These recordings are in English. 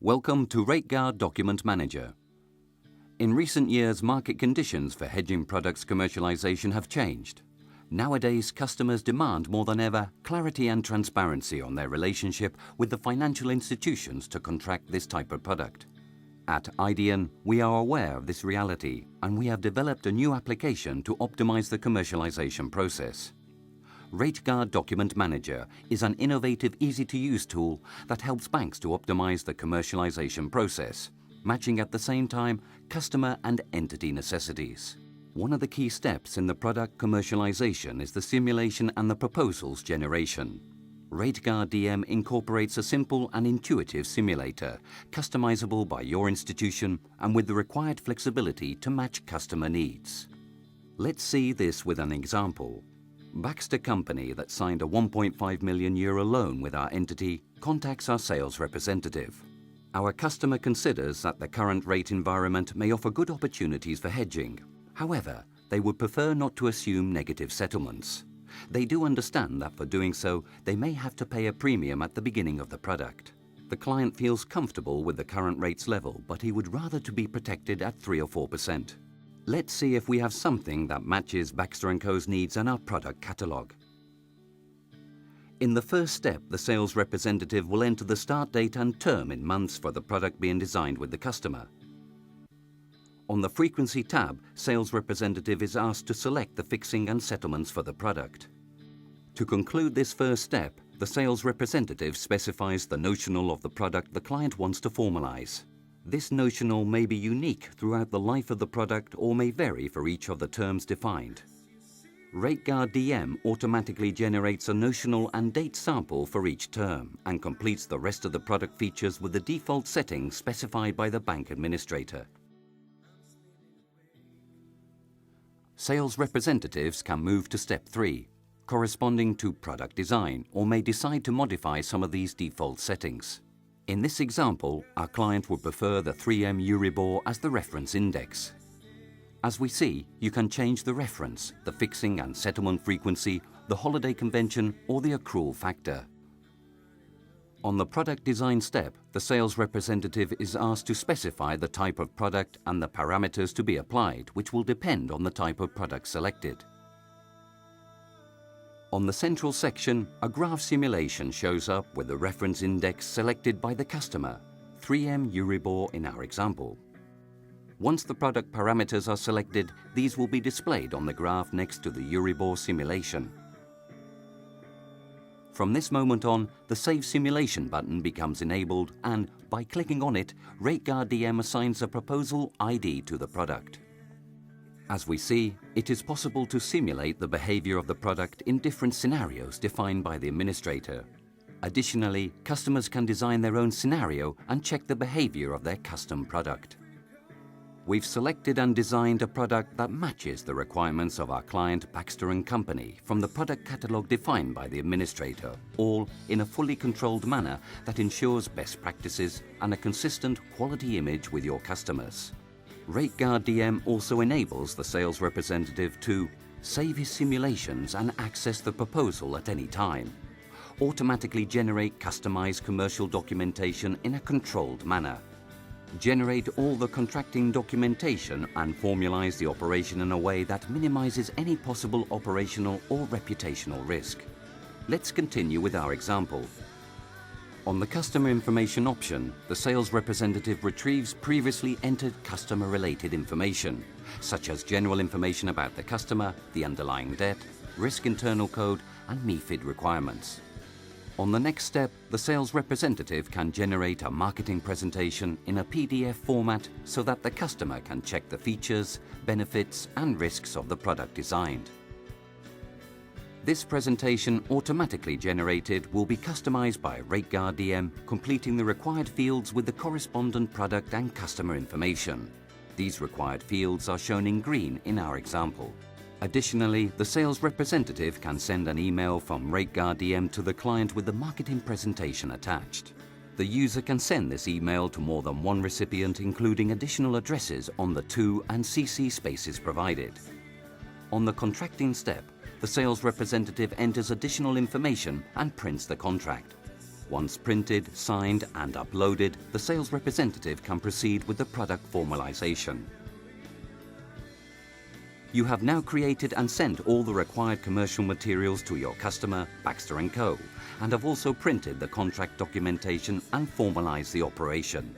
Welcome to RateGuard Document Manager. In recent years, market conditions for hedging products commercialization have changed. Nowadays, customers demand more than ever clarity and transparency on their relationship with the financial institutions to contract this type of product. At IDN, we are aware of this reality, and we have developed a new application to optimize the commercialization process. RateGuard Document Manager is an innovative, easy-to-use tool that helps banks to optimize the commercialization process, matching at the same time customer and entity necessities. One of the key steps in the product commercialization is the simulation and the proposals generation. RateGuardDM incorporates a simple and intuitive simulator, customizable by your institution and with the required flexibility to match customer needs. Let's see this with an example. Baxter Company that signed a €1.5 million loan with our entity contacts our sales representative. Our customer considers that the current rate environment may offer good opportunities for hedging. However, they would prefer not to assume negative settlements. They do understand that for doing so, they may have to pay a premium at the beginning of the product. The client feels comfortable with the current rates level, but he would rather to be protected at 3 or 4%. Let's see if we have something that matches Baxter & Co.'s needs and our product catalogue. In the first step, the sales representative will enter the start date and term in months for the product being designed with the customer. On the Frequency tab, sales representative is asked to select the fixing and settlements for the product. To conclude this first step, the sales representative specifies the notional of the product the client wants to formalize. This notional may be unique throughout the life of the product or may vary for each of the terms defined. RateGuardDM automatically generates a notional and date sample for each term and completes the rest of the product features with the default settings specified by the bank administrator. Sales representatives can move to step 3, corresponding to product design, or may decide to modify some of these default settings. In this example, our client would prefer the 3M Euribor as the reference index. As we see, you can change the reference, the fixing and settlement frequency, the holiday convention, or the accrual factor. On the product design step, the sales representative is asked to specify the type of product and the parameters to be applied, which will depend on the type of product selected. On the central section, a graph simulation shows up with the reference index selected by the customer, 3M Euribor in our example. Once the product parameters are selected, these will be displayed on the graph next to the Euribor simulation. From this moment on, the Save Simulation button becomes enabled and, by clicking on it, RateGuardDM assigns a proposal ID to the product. As we see, it is possible to simulate the behavior of the product in different scenarios defined by the administrator. Additionally, customers can design their own scenario and check the behavior of their custom product. We've selected and designed a product that matches the requirements of our client Baxter & Company from the product catalog defined by the administrator, all in a fully controlled manner that ensures best practices and a consistent quality image with your customers. RateGuardDM also enables the sales representative to save his simulations and access the proposal at any time, automatically generate customized commercial documentation in a controlled manner, generate all the contracting documentation and formalize the operation in a way that minimizes any possible operational or reputational risk. Let's continue with our example. On the Customer Information option, the sales representative retrieves previously entered customer-related information, such as general information about the customer, the underlying debt, risk internal code, and MiFID requirements. On the next step, the sales representative can generate a marketing presentation in a PDF format so that the customer can check the features, benefits, and risks of the product designed. This presentation, automatically generated, will be customized by RateGuardDM, completing the required fields with the correspondent product and customer information. These required fields are shown in green in our example. Additionally, the sales representative can send an email from RateGuardDM to the client with the marketing presentation attached. The user can send this email to more than one recipient, including additional addresses on the to and CC spaces provided. On the contracting step, the sales representative enters additional information and prints the contract. Once printed, signed and uploaded, the sales representative can proceed with the product formalization. You have now created and sent all the required commercial materials to your customer, Baxter & Co., and have also printed the contract documentation and formalized the operation.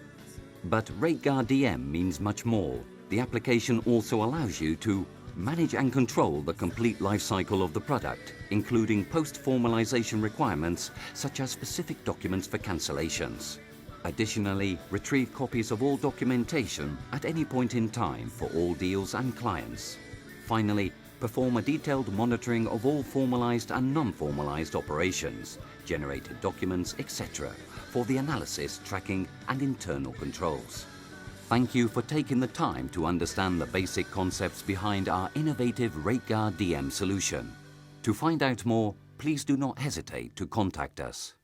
But RateGuardDM means much more. The application also allows you to manage and control the complete life cycle of the product, including post-formalization requirements such as specific documents for cancellations. Additionally, retrieve copies of all documentation at any point in time for all deals and clients. Finally, perform a detailed monitoring of all formalized and non-formalized operations, generated documents, etc., for the analysis, tracking and internal controls. Thank you for taking the time to understand the basic concepts behind our innovative RateGuardDM solution. To find out more, please do not hesitate to contact us.